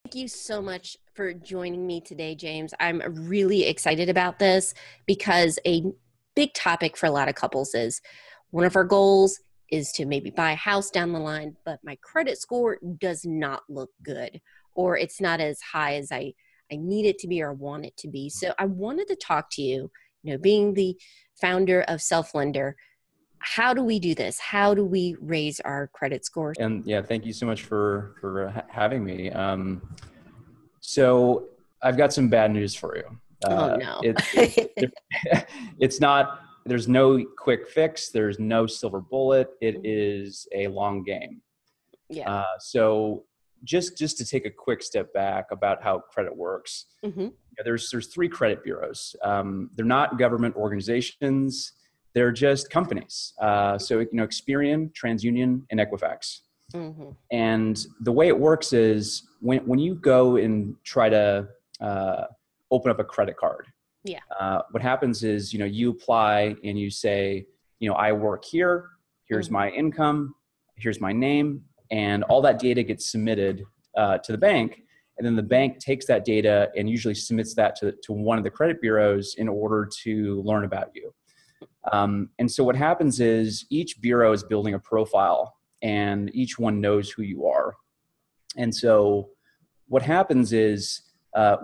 Thank you so much for joining me today, James. I'm really excited about this because a big topic for a lot of couples is one of our goals is to maybe buy a house down the line, but my credit score does not look good, or it's not as high as I need it to be or want it to be. So I wanted to talk to you, being the founder of Self Lender, how do we do this? How do we raise our credit score? And yeah, thank you so much for having me. So I've got some bad news for you. Oh no. It's not, there's no quick fix. There's no silver bullet. It is a long game. Yeah. So just to take a quick step back about how credit works. There's three credit bureaus. They're not government organizations. They're just companies. So, Experian, TransUnion, and Equifax. And the way it works is when you go and try to open up a credit card, what happens is, you apply and you say, I work here, here's my income, here's my name, and all that data gets submitted to the bank. And then the bank takes that data and usually submits that to one of the credit bureaus in order to learn about you. And so what happens is each bureau is building a profile and each one knows who you are. And so what happens is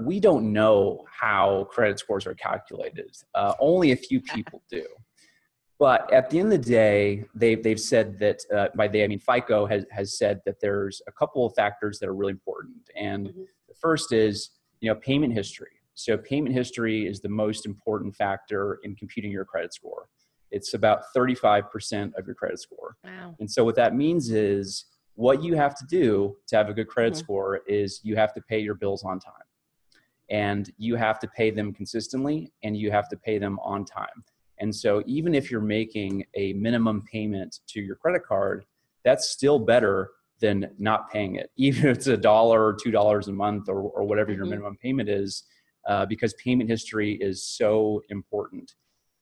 we don't know how credit scores are calculated. Only a few people do. But at the end of the day, they've said that, by they, I mean FICO has said that there's a couple of factors that are really important. And the first is, payment history. So payment history is the most important factor in computing your credit score. It's about 35% of your credit score. Wow. And so what that means is what you have to do to have a good credit score is you have to pay your bills on time. And you have to pay them consistently and you have to pay them on time. And so even if you're making a minimum payment to your credit card, that's still better than not paying it, even if it's $1 or $2 a month or whatever your minimum payment is, because payment history is so important.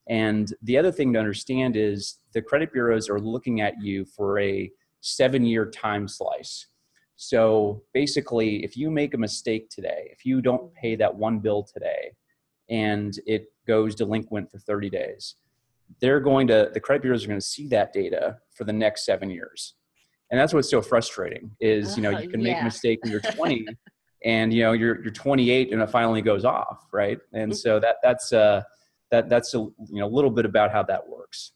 And the other thing to understand is the credit bureaus are looking at you for a 7-year time slice. So basically, if you make a mistake today, if you don't pay that one bill today, and it goes delinquent for 30 days, the credit bureaus are going to see that data for the next 7 years. And that's what's so frustrating is, you can make a mistake when you're 20 and, you're 28 and it finally goes off. Right. And so that's a little bit about how that works.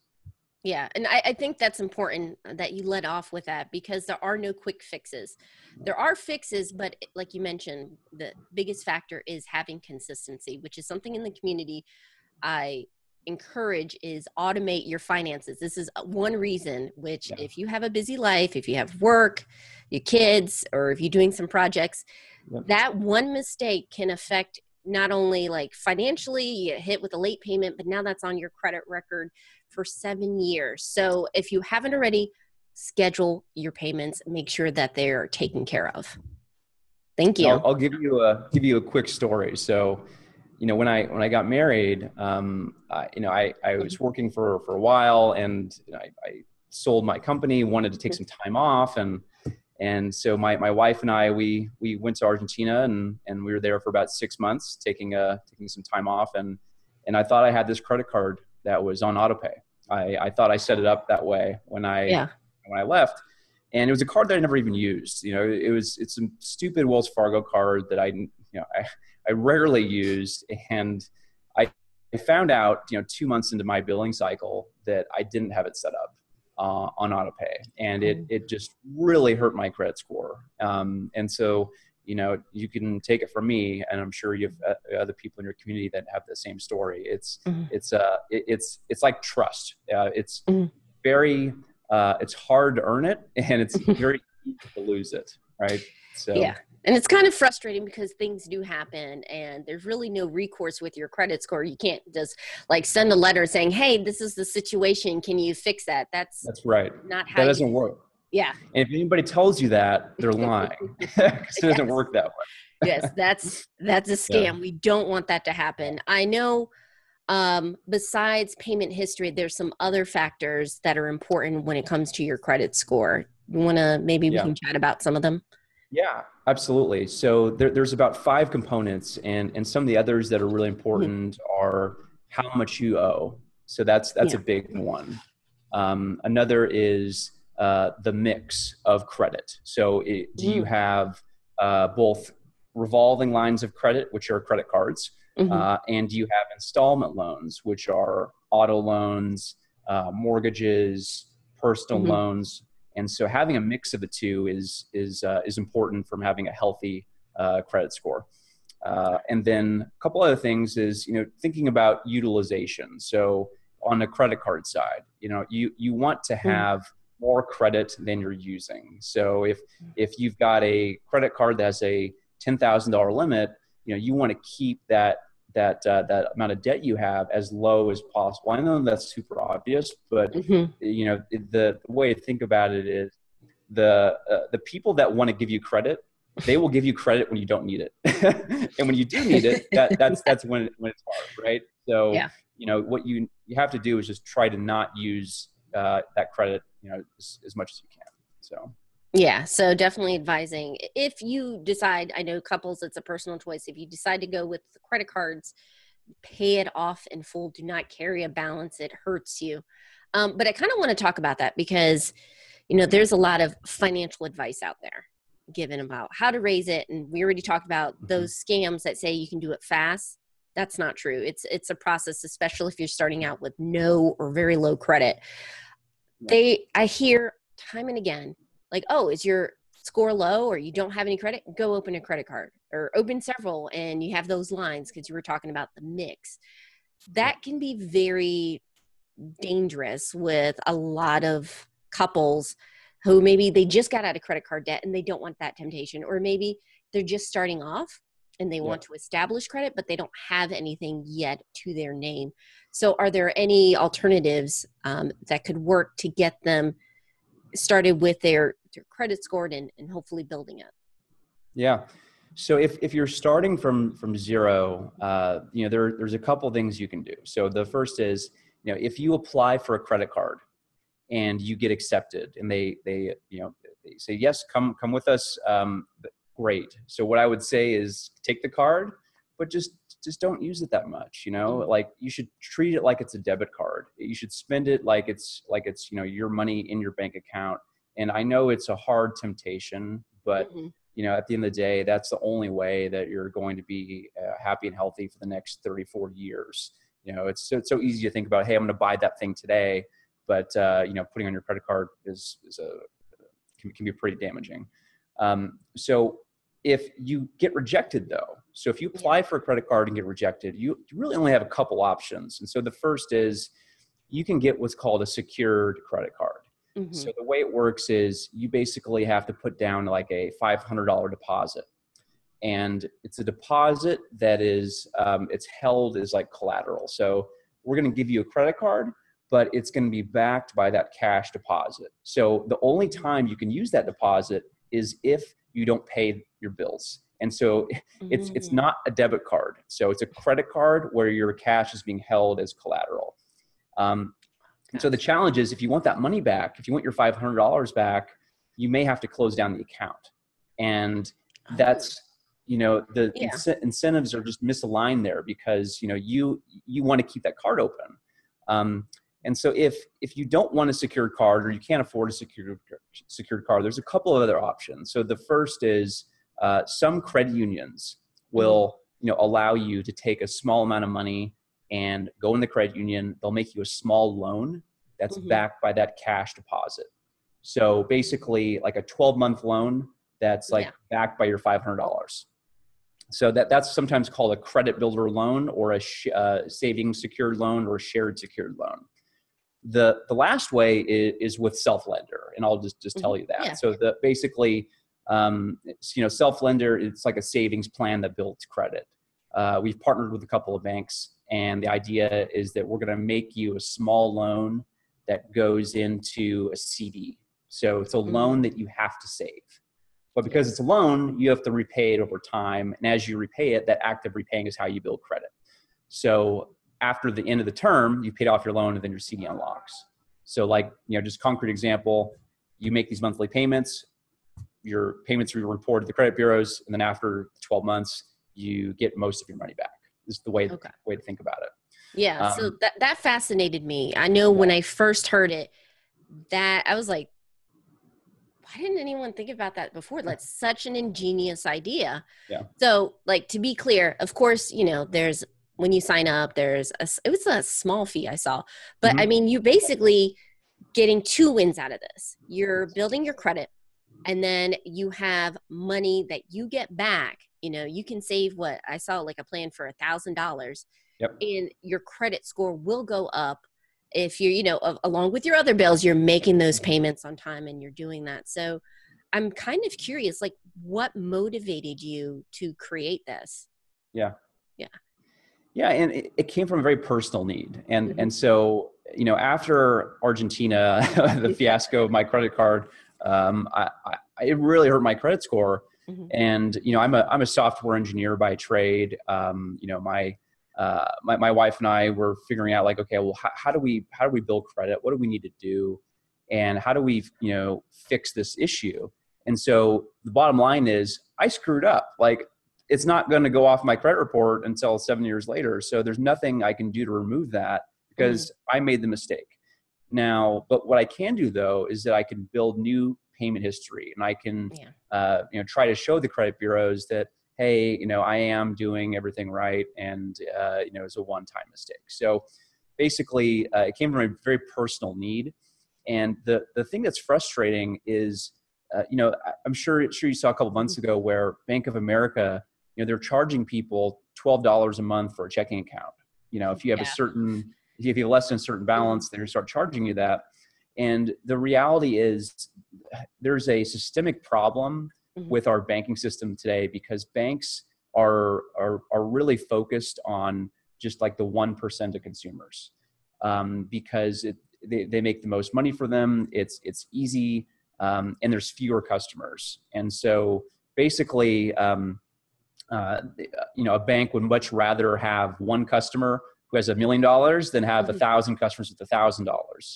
Yeah. And I think that's important that you led off with that because there are no quick fixes. There are fixes, but like you mentioned, the biggest factor is having consistency, which is something in the community I encourage is automate your finances. This is one reason which if you have a busy life, if you have work, your kids, or if you're doing some projects, that one mistake can affect not only like financially, you get hit with a late payment, but now that's on your credit record for 7 years. So if you haven't already, schedule your payments, make sure that they're taken care of. Thank you. I'll give you a quick story. So, when I got married, I was working for a while and I sold my company, wanted to take some time off. And so my wife and I, we went to Argentina and we were there for about 6 months, taking some time off. And I thought I had this credit card that was on autopay. I thought I set it up that way when I left, and it was a card that I never even used. It's some stupid Wells Fargo card that I rarely used. And I found out, 2 months into my billing cycle that I didn't have it set up on autopay, and it just really hurt my credit score. And so, you can take it from me, and I'm sure you have other people in your community that have the same story. It's like trust. It's very, it's hard to earn it, and it's very easy to lose it. Right. So yeah. And it's kind of frustrating because things do happen and there's really no recourse with your credit score. You can't just like send a letter saying, hey, this is the situation. Can you fix that? That's right. Not how that doesn't work. Yeah. And if anybody tells you that, they're lying. It doesn't work that way. Yes, that's a scam. Yeah. We don't want that to happen. I know besides payment history, there's some other factors that are important when it comes to your credit score. You want to, maybe we can chat about some of them? Yeah, absolutely. So there's about five components, and some of the others that are really Mhm. important are how much you owe. So that's a Yeah. big one. Another is the mix of credit. So do you Mm. have both revolving lines of credit, which are credit cards, Hmm. and do you have installment loans, which are auto loans, mortgages, personal Hmm. loans? And so having a mix of the two is important from having a healthy credit score. And then a couple other things is, thinking about utilization. So on the credit card side, you want to Mm. have more credit than you're using. So if you've got a credit card that has a $10,000 limit, you want to keep that amount of debt you have as low as possible. I know that's super obvious, but Hmm. the way to think about it is the people that want to give you credit, they will give you credit when you don't need it, and when you do need it, that's when it's hard, right? So Yeah. what you have to do is just try to not use that credit, as much as you can. So Yeah, so definitely advising if you decide, I know couples, it's a personal choice. If you decide to go with the credit cards, pay it off in full. Do not carry a balance. It hurts you. But I kind of want to talk about that because, there's a lot of financial advice out there given about how to raise it. And we already talked about mhm. those scams that say you can do it fast. That's not true. It's a process, especially if you're starting out with no or very low credit. Yeah. I hear time and again, like, oh, is your score low or you don't have any credit? Go open a credit card or open several and you have those lines because you were talking about the mix. Yeah. That can be very dangerous with a lot of couples who maybe they just got out of credit card debt and they don't want that temptation, or maybe they're just starting off and they Yeah. want to establish credit but they don't have anything yet to their name. So are there any alternatives that could work to get them started with their credit scored and hopefully building it? Yeah. So if you're starting from zero, there's a couple things you can do. So the first is, if you apply for a credit card and you get accepted, and they say yes, come with us, great. So what I would say is take the card, but just don't use it that much. Mm-hmm. Like you should treat it like it's a debit card. You should spend it like it's your money in your bank account. And I know it's a hard temptation, but Mm-hmm. at the end of the day, that's the only way that you're going to be happy and healthy for the next 30, 40 years. It's so easy to think about, hey, I'm going to buy that thing today, but putting on your credit card can be pretty damaging. So if you get rejected, though, so if you Yeah. apply for a credit card and get rejected, you really only have a couple options. And so the first is you can get what's called a secured credit card. Mm-hmm. So the way it works is you basically have to put down like a $500 deposit, and it's a deposit that is it's held as like collateral. So we're going to give you a credit card, but it's going to be backed by that cash deposit. So the only time you can use that deposit is if you don't pay your bills. And so it's Mm-hmm. not a debit card. So it's a credit card where your cash is being held as collateral. Um, and so the Gotcha. challenge is, if you want that money back, if you want your $500 back, you may have to close down the account. And Oh, that's, the yeah. incentives are just misaligned there, because, you want to keep that card open. And so if you don't want a secured card, or you can't afford a secured card, there's a couple of other options. So the first is some credit unions Mm-hmm. will, allow you to take a small amount of money and go in the credit union. They'll make you a small loan that's Mm-hmm. backed by that cash deposit. So basically, like a 12-month loan that's like Yeah. backed by your $500. So that's sometimes called a credit builder loan, or a savings secured loan, or a shared secured loan. The last way is with self lender, and I'll just Mm-hmm. tell you that. Yeah. So the basically, self lender, it's like a savings plan that builds credit. We've partnered with a couple of banks, and the idea is that we're going to make you a small loan that goes into a CD. So it's a Mm-hmm. loan that you have to save. But Yeah. because it's a loan, you have to repay it over time. And as you repay it, that act of repaying is how you build credit. So after the end of the term, you paid off your loan, and then your CD unlocks. So like, just concrete example, you make these monthly payments, your payments are reported to the credit bureaus, and then after 12 months, you get most of your money back. This is the way to think about it. Yeah. So that fascinated me. I know when I first heard it, that I was like, why didn't anyone think about that before? That's such an ingenious idea. Yeah. So, like, to be clear, of course, there's, when you sign up, it was a small fee I saw, but I mean, you're basically getting two wins out of this. You're building your credit, and then you have money that you get back. You can save what I saw, like a plan for $1,000, and your credit score will go up if you're, along with your other bills, you're making those payments on time and you're doing that. So I'm kind of curious, like, what motivated you to create this? Yeah. And it came from a very personal need. And so, after Argentina, the fiasco of my credit card, it really hurt my credit score. And, I'm a software engineer by trade. My wife and I were figuring out, like, okay, well, how do we build credit? What do we need to do? And how do we, fix this issue? And so the bottom line is I screwed up. Like, it's not going to go off my credit report until 7 years later. So there's nothing I can do to remove that because I made the mistake. Now, but what I can do, though, is that I can build new payment history, and I can, try to show the credit bureaus that, hey, I am doing everything right, and it's a one-time mistake. So basically, it came from a very personal need, and the thing that's frustrating is, I'm sure you saw a couple months ago where Bank of America, they're charging people $12 a month for a checking account. If you have if you have less than a certain balance, they're going to start charging you that. And the reality is, there's a systemic problem with our banking system today, because banks are really focused on just like the 1% of consumers, because they make the most money for them. It's easy, and there's fewer customers. And so basically, a bank would much rather have one customer who has $1 million than have 1,000 customers with $1,000,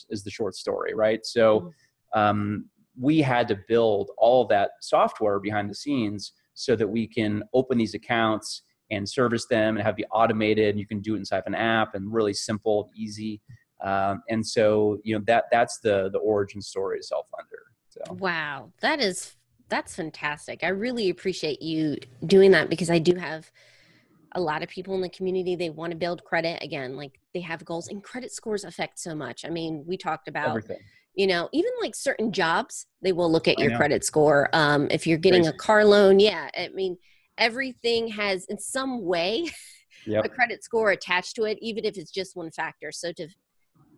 is the short story, right? So we had to build all of that software behind the scenes so that we can open these accounts and service them and have it automated. You can do it inside of an app, and really simple, easy. And so, that's the origin story of Self-Lender. So. Wow. That's fantastic. I really appreciate you doing that, because I do have a lot of people in the community, they want to build credit. Again, like, they have goals, and credit scores affect so much. I mean, we talked about everything. Even like certain jobs, they will look at your credit score. If you're getting a car loan, I mean, everything has in some way a credit score attached to it, even if it's just one factor. So to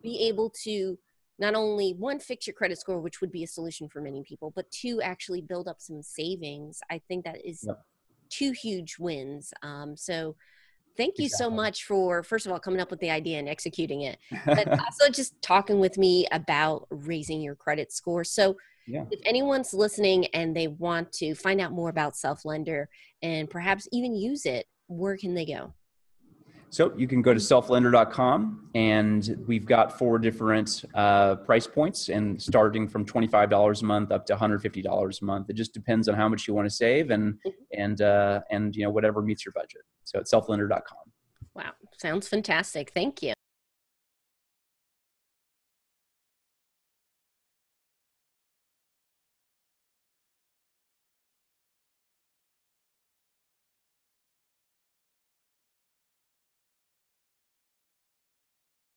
be able to not only, one, fix your credit score, which would be a solution for many people, but two, actually build up some savings, I think that is two huge wins. So thank you so much for, first of all, coming up with the idea and executing it, but also just talking with me about raising your credit score. So if anyone's listening and they want to find out more about Self-Lender and perhaps even use it, where can they go? So you can go to selflender.com, and we've got 4 different price points, and starting from $25 a month up to $150 a month. It just depends on how much you want to save, and whatever meets your budget. So it's selflender.com. Wow. Sounds fantastic. Thank you.